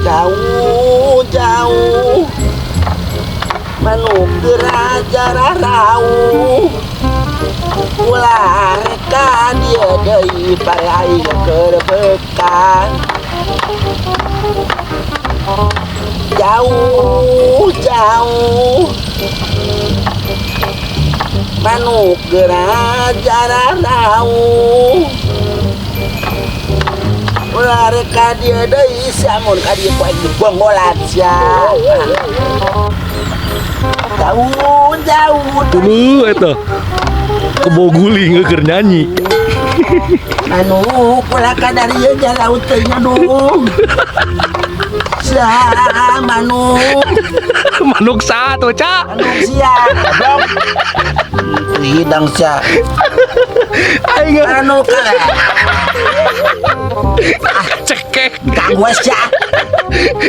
Jauh-jauh manuk raja rarau ulah reka dia deui pare aing kerebekan jauh-jauh manuk raja rarau ulah reka dia deui samun ka dieu poe dibonggolan sia jauh dulu eta kebo guling keur nyanyi manuk ulah ka dari ieu laut teh dong sia manuk satu cak manuk sia goblok hidang sia aing manuk cekek ganggu sia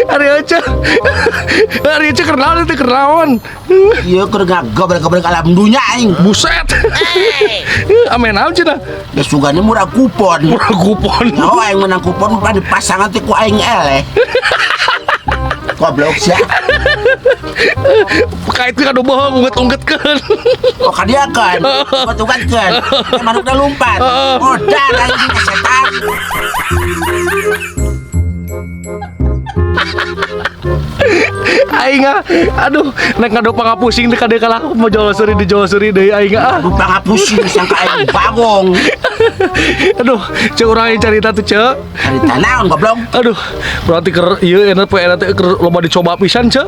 Ari aja kernaon teh kernaon ieu keur ngagobrek-gobrek alam dunya aing buset ame naon cenah geus sugana murah kupon nyaho aing menang kupon pada pasangan teh ku aing eleh goblok sia kait kado bohong ungget-unggetkeun oh kadiakeun ungget-unggetkeun manukna lumpat modal aing setan aing aduh nek ngado pangapusing teh kadek kalah mau joloseri deui aing pangapusing sangka aing bagong aduh ceu urang yang carita tuh ceu carita naon goblok aduh berarti keur ieu enak poe teh keur loba dicoba pisan ceu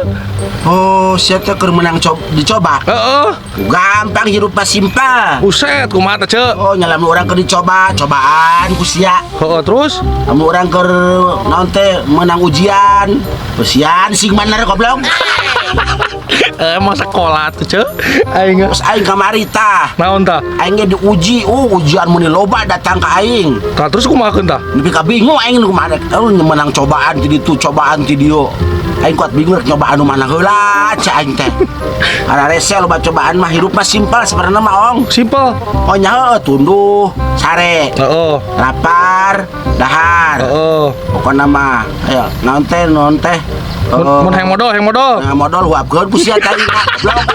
oh sia teh keur menang dicoba heeh gampang hirup mah simpel buset kumaha teh ceu oh nyalam urang keur dicoba cobaan ku sia heeh terus lamun urang keur naon teh menang ujian ujian sing bener goblok emang sekolah tuh ceu aing terus aing kamari tah naon tah aing ge diuji ujian mun loba datang ka aing tah terus kumaha tah nepi ka bingung aing nu kumaha menang cobaan ti ditu cobaan ti dieu aing kuat bingung rek nyoba anu mana heula ca aing teh ara rese loba cobaan mah hirup mah simpel sebenarnya mah ong simpel oh nya tunduh sare heeh lapar dahar heeh pokona mah ayo naon teh mun hang modal modal huapkeun ku sia tadi goblok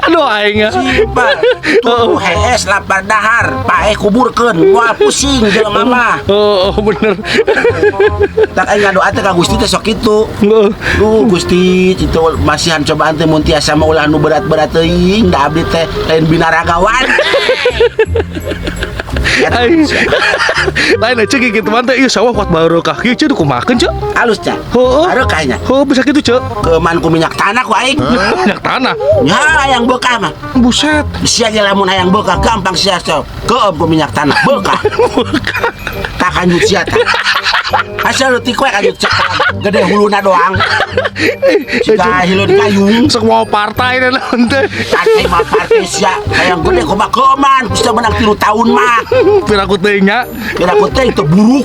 aduh aing simpel tuh hees lapar dahar pae kuburkeun moal pusing jelema mah oh bener tak aing ngadoa teh ka Gusti teh sok kitu duh Gusti kitu masihan cobaan teh mun tiasa mah ulah nu berat-berat teuing da abdi teh lain binaragawan lain aja gitu mantep iya sawah kuat barokah kieu ceu kumakeun ceu halus cak barokahnya bisa gitu ceu keman ku minyak tanah ku aing minyak tanah nya hayang bekah mah buset sia ge lamun hayang bekah gampang sia sok keum ku minyak tanah bekah tak kanjut sia tah asal leutik we kanjut sia gede huluna doang cika hileun kayung sok mau partai dan naon teh partai mah partai sia hayang gede kumaha keuman bisa menang 3 tahun mah piraku teh nya piraku teh teu buruk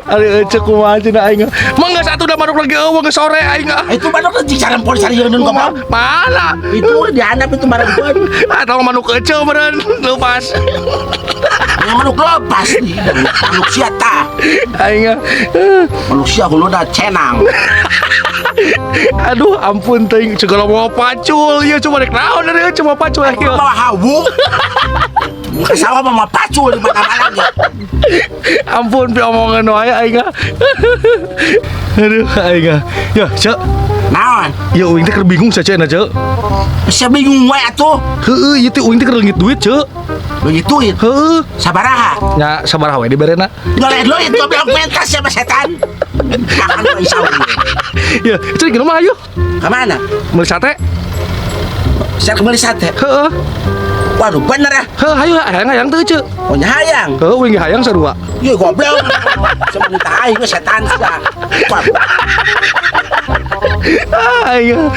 ari cek kumaha cenah aing mangga satu da manuk lagi eueuh geus sore aing itu manuk teh cara pol sarieun goblok mana itu dihandap itu manuk pun atau manuk eceu meureun leupas manuk lepas nih manuk sia tah aing manuk sia huluna cenang aduh ampun teuing segala mau pacul ieu cuma rek naon dari cuma pacul lagi bawa hawu sawah mah pacul di mana-mana ge ampun pi omongan wae aing aduh aing ya cek naon ya uing teh keur bingung saja na cek sia bingung wae atuh heueuh ieu teh uing teh keur leungit duit cek Begituin. Heuh. Sabaraha. Nya sabaraha we diberena. Nyoleh duit goblok mentas sama setan. Akan lo isau. Ya, cing ke rumah ayo. Kemana? Meuli sate. Saya kembali sate. Heuh. Waduh bener ya. Heuh, hayu hayang teu ceu. Oh nyayang. Heuh, we hayang sarua. Iya goblok. Cuma minta aing setan sih. Ayo.